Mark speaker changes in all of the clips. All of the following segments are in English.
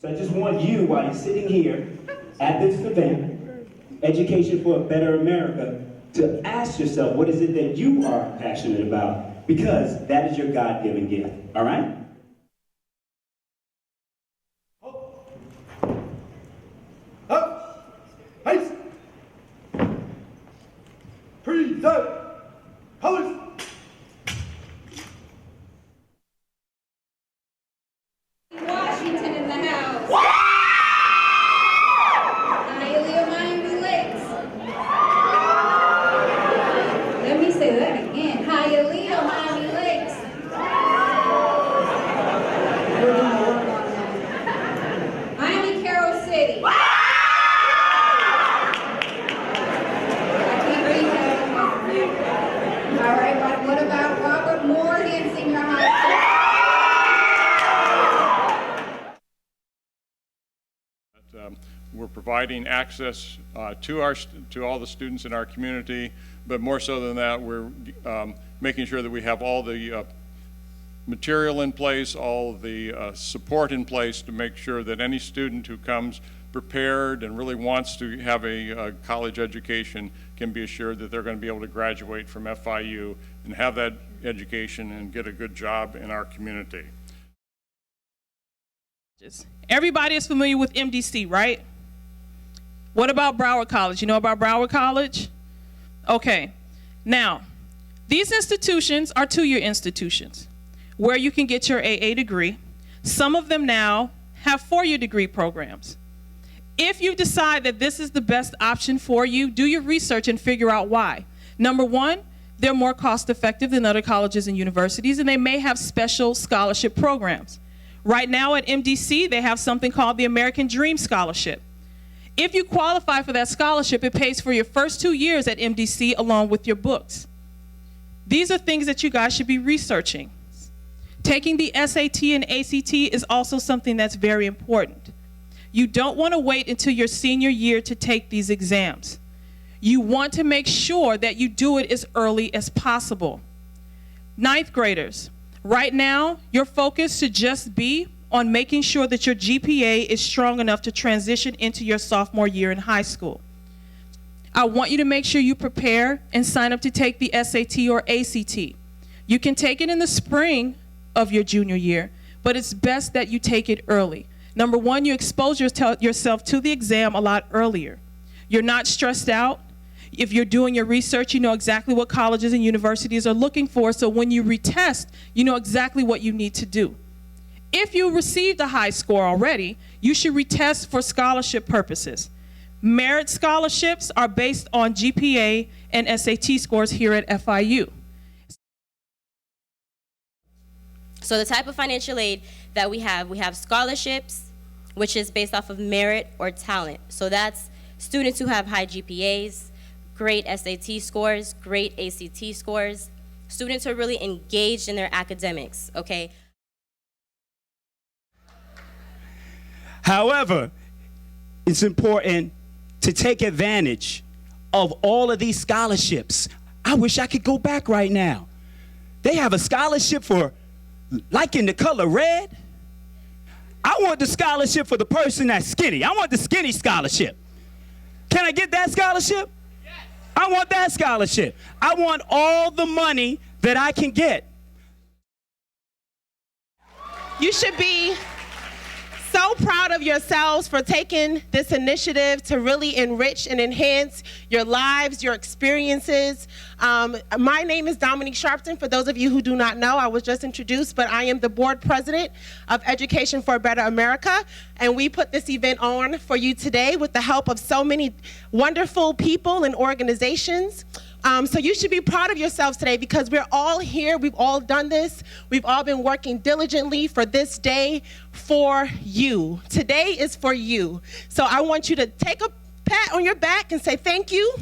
Speaker 1: So I just want you, while you're sitting here at this event, Education for a Better America, to ask yourself, what is it that you are passionate about? Because that is your God-given gift, all right?
Speaker 2: Up, heights, present, colors.
Speaker 3: Washington in the house. Hialeah, Miami Lakes. Let me say that again. Hialeah, Miami Lakes. We're gonna work on that. Miami, Carroll City. I can't read that. All right, but what about Robert Morgan Senior High School?
Speaker 4: We're providing access to all the students in our community, but more so than that, we're making sure that we have all the material in place, all the support in place to make sure that any student who comes prepared and really wants to have a college education can be assured that they're going to be able to graduate from FIU and have that education and get a good job in our community.
Speaker 5: Everybody is familiar with MDC, right? What about Broward College? You know about Broward College? Okay. Now, these institutions are two-year institutions where you can get your AA degree. Some of them now have four-year degree programs. If you decide that this is the best option for you, do your research and figure out why. Number one, they're more cost-effective than other colleges and universities, and they may have special scholarship programs. Right now at MDC, they have something called the American Dream Scholarship. If you qualify for that scholarship, it pays for your first 2 years at MDC along with your books. These are things that you guys should be researching. Taking the SAT and ACT is also something that's very important. You don't want to wait until your senior year to take these exams. You want to make sure that you do it as early as possible. Ninth graders, right now, your focus should just be on making sure that your GPA is strong enough to transition into your sophomore year in high school. I want you to make sure you prepare and sign up to take the SAT or ACT. You can take it in the spring of your junior year, but it's best that you take it early. Number one, you expose yourself to the exam a lot earlier. You're not stressed out. If you're doing your research, you know exactly what colleges and universities are looking for, so when you retest, you know exactly what you need to do. If you received a high score already, you should retest for scholarship purposes. Merit scholarships are based on GPA and SAT scores here at FIU.
Speaker 6: So the type of financial aid that we have scholarships, which is based off of merit or talent. So that's students who have high GPAs, great SAT scores, great ACT scores, students who are really engaged in their academics, okay?
Speaker 1: However, it's important to take advantage of all of these scholarships. I wish I could go back right now. They have a scholarship for liking the color red. I want the scholarship for the person that's skinny. I want the skinny scholarship. Can I get that scholarship? Yes. I want that scholarship. I want all the money that I can get.
Speaker 7: You should be so proud of yourselves for taking this initiative to really enrich and enhance your lives, your experiences. My name is Dominique Sharpton. For those of you who do not know, I was just introduced, but I am the board president of Education for a Better America, and we put this event on for you today with the help of so many wonderful people and organizations. So you should be proud of yourselves today because we're all here. We've all done this. We've all been working diligently for this day for you. Today is for you. So I want you to take a pat on your back and say thank you.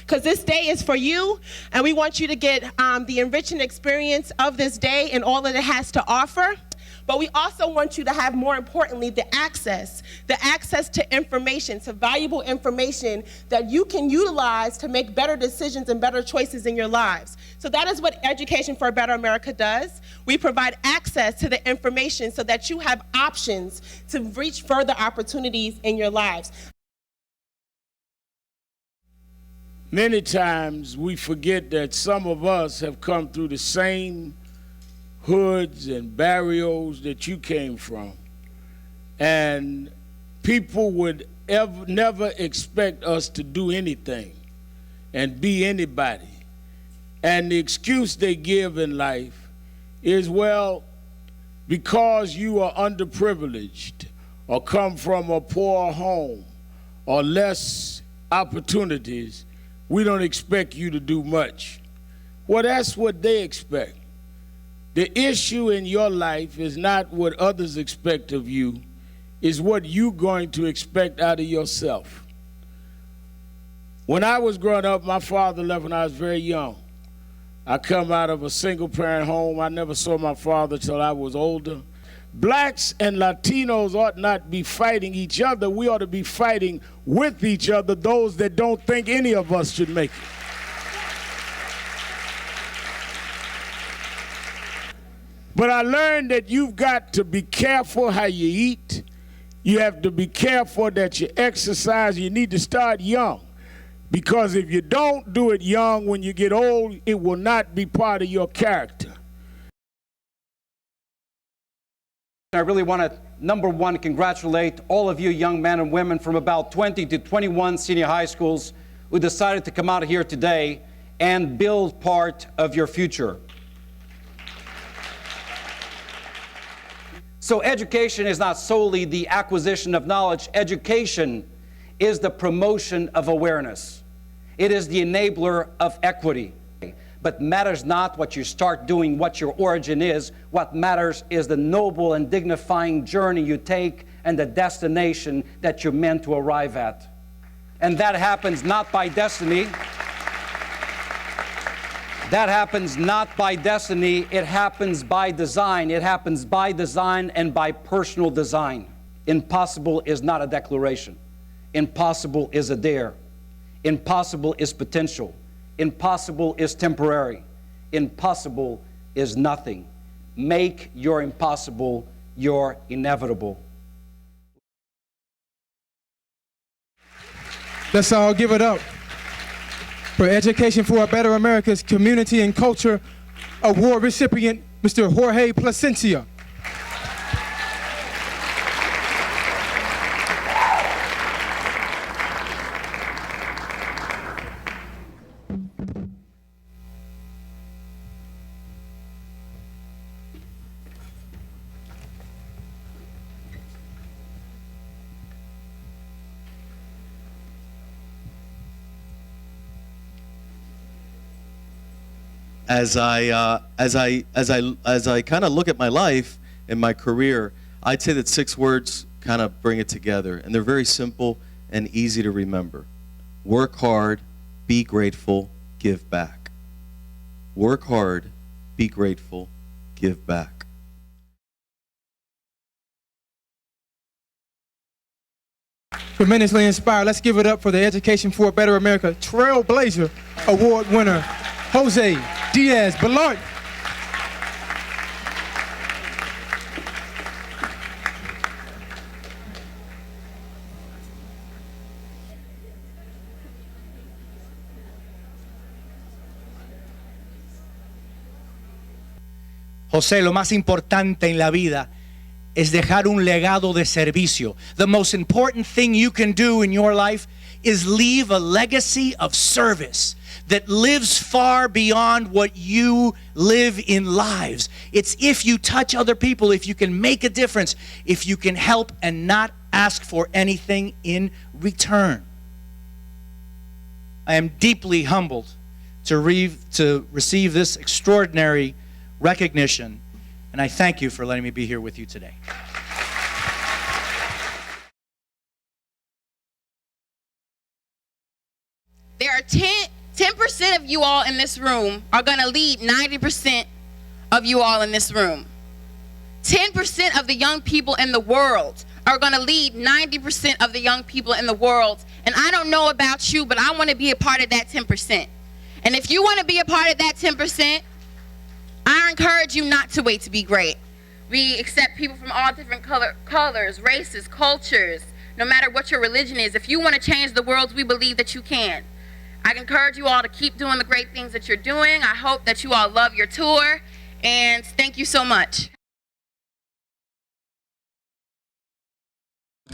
Speaker 7: because this day is for you, and we want you to get the enriching experience of this day and all that it has to offer. But we also want you to have, more importantly, the access to information, to valuable information that you can utilize to make better decisions and better choices in your lives. So that is what Education for a Better America does. We provide access to the information so that you have options to reach further opportunities in your lives.
Speaker 8: Many times we forget that some of us have come through the same hoods and barrios that you came from. And people would never expect us to do anything and be anybody. And the excuse they give in life is, well, because you are underprivileged or come from a poor home or less opportunities, we don't expect you to do much. Well, that's what they expect. The issue in your life is not what others expect of you, it's what you're going to expect out of yourself. When I was growing up, my father left when I was very young. I come out of a single-parent home. I never saw my father till I was older. Blacks and Latinos ought not be fighting each other. We ought to be fighting with each other, those that don't think any of us should make it. But I learned that you've got to be careful how you eat. You have to be careful that you exercise. You need to start young. Because if you don't do it young, when you get old, it will not be part of your character.
Speaker 9: I really want to, number one, congratulate all of you young men and women from about 20 to 21 senior high schools who decided to come out here today and build part of your future. So education is not solely the acquisition of knowledge. Education is the promotion of awareness. It is the enabler of equity. But matters not what you start doing, what your origin is. What matters is the noble and dignifying journey you take and the destination that you're meant to arrive at. And that happens not by destiny. That happens not by destiny, it happens by design. It happens by design and by personal design. Impossible is not a declaration. Impossible is a dare. Impossible is potential. Impossible is temporary. Impossible is nothing. Make your impossible your inevitable.
Speaker 10: Let's all give it up for Education for a Better America's Community and Culture Award recipient, Mr. Jorge Placencia.
Speaker 11: As I kind of look at my life and my career, I'd say that 6 words kind of bring it together, and they're very simple and easy to remember. Work hard, be grateful, give back. Work hard, be grateful, give back.
Speaker 10: Tremendously inspired. Let's give it up for the Education for a Better America Trailblazer Award winner, Jose Diaz-Balart.
Speaker 12: José, lo más importante en la vida es dejar un legado de servicio. The most important thing you can do in your life is leave a legacy of service that lives far beyond what you live in lives. It's if you touch other people, if you can make a difference, if you can help and not ask for anything in return. I am deeply humbled to receive this extraordinary recognition, and I thank you for letting me be here with you today.
Speaker 7: There are
Speaker 13: 10% of you all in this room are going to lead 90% of you all in this room. 10% of the young people in the world are going to lead 90% of the young people in the world. And I don't know about you, but I want to be a part of that 10%. And if you want to be a part of that 10%, I encourage you not to wait to be great. We accept people from all different colors, races, cultures, no matter what your religion is. If you want to change the world, we believe that you can. I encourage you all to keep doing the great things that you're doing. I hope that you all love your tour, and thank you so much.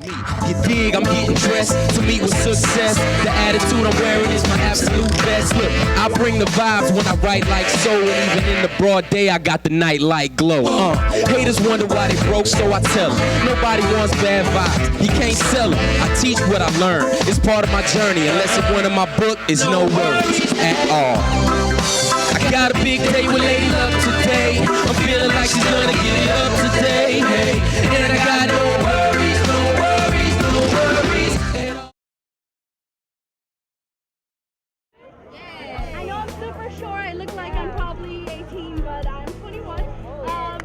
Speaker 14: You dig, I'm getting dressed to meet with success. The attitude I'm wearing is my absolute best. Look, I bring the vibes when I write like so, and even in the broad day I got the night light glow. Haters wonder why they broke, so I tell them nobody wants bad vibes, you can't sell them. I teach what I learn, it's part of my journey. Unless it's one in my book, it's no words at all. I got a big day with Lady Luck today. I'm feeling like she's gonna get it up today. Hey, and I got no worries, no worries, no worries.
Speaker 15: I know I'm super short. I look like I'm probably 18, but I'm 21.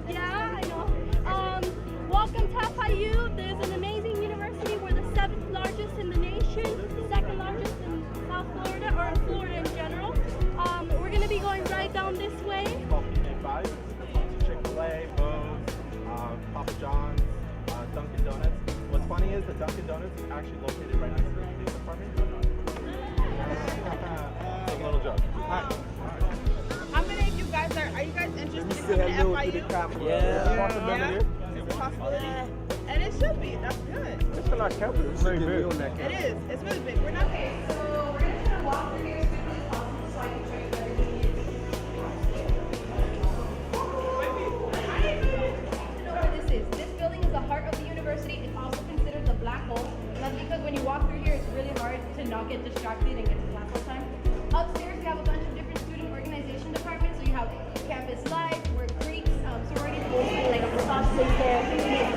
Speaker 15: Yeah, I know. Welcome to FIU. There's an amazing university. We're the 7th largest in the nation, 2nd largest in South Florida, or in Florida in general. We're going to be going right down this way.
Speaker 16: Chick-fil-A, Moe's, Papa John's, Dunkin' Donuts. What's funny is the Dunkin' Donuts is actually located right next to the police department. It's a little joke.
Speaker 7: How many of you guys are you guys interested in coming to FIU?
Speaker 16: Yeah.
Speaker 7: Is it a possibility? And it should be. That's good.
Speaker 16: It's a lot of campus. It's very big.
Speaker 7: It is. It's really big. We're not big.
Speaker 3: So we're just gonna walk through here as quickly as possible so I can show you everything it is. To know what this is. This building is the heart of the university. It's also considered the black hole. And that's because when you walk through here, it's really hard to not get distracted and get to class on time. Upstairs, we have a bunch of different student organization departments. So you have campus life, work Greeks, sorority, like a process there.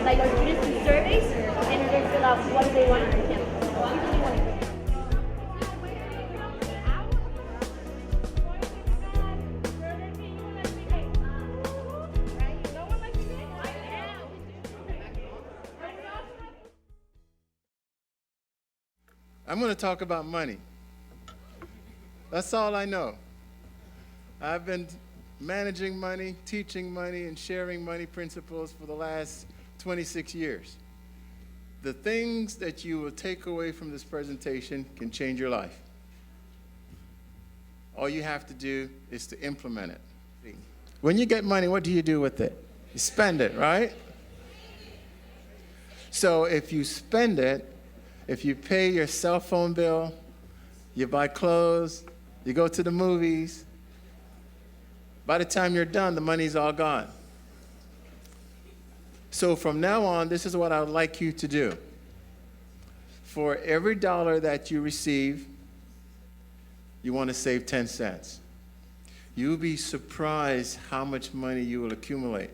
Speaker 3: Like our students do surveys and they fill out what do they want on their campus. Usually one thing.
Speaker 16: I'm going to talk about money. That's all I know. I've been managing money, teaching money, and sharing money principles for the last 26 years. The things that you will take away from this presentation can change your life. All you have to do is to implement it. When you get money, what do you do with it? You spend it, right? So if you spend it, if you pay your cell phone bill, you buy clothes, you go to the movies, by the time you're done, the money's all gone. So from now on, this is what I would like you to do. For every dollar that you receive, you want to save 10 cents. You'll be surprised how much money you will accumulate.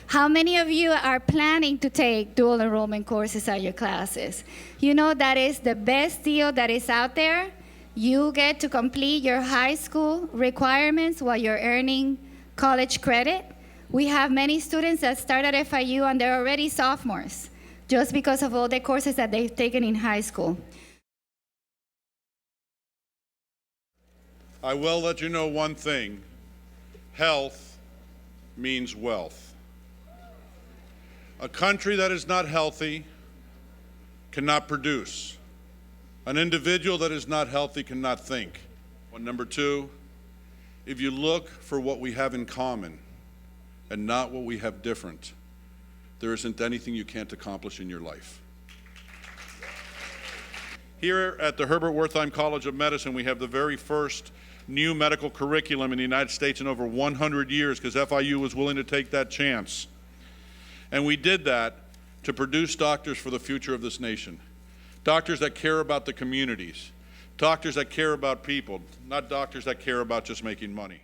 Speaker 17: How many of you are planning to take dual enrollment courses at your classes? You know that is the best deal that is out there. You get to complete your high school requirements while you're earning college credit. We have many students that start at FIU and they're already sophomores just because of all the courses that they've taken in high school.
Speaker 18: I will let you know one thing. Health means wealth. A country that is not healthy cannot produce. An individual that is not healthy cannot think. And number two, if you look for what we have in common and not what we have different, there isn't anything you can't accomplish in your life. Here at the Herbert Wertheim College of Medicine, we have the very first new medical curriculum in the United States in over 100 years because FIU was willing to take that chance. And we did that to produce doctors for the future of this nation. Doctors that care about the communities. Doctors that care about people, not doctors that care about just making money.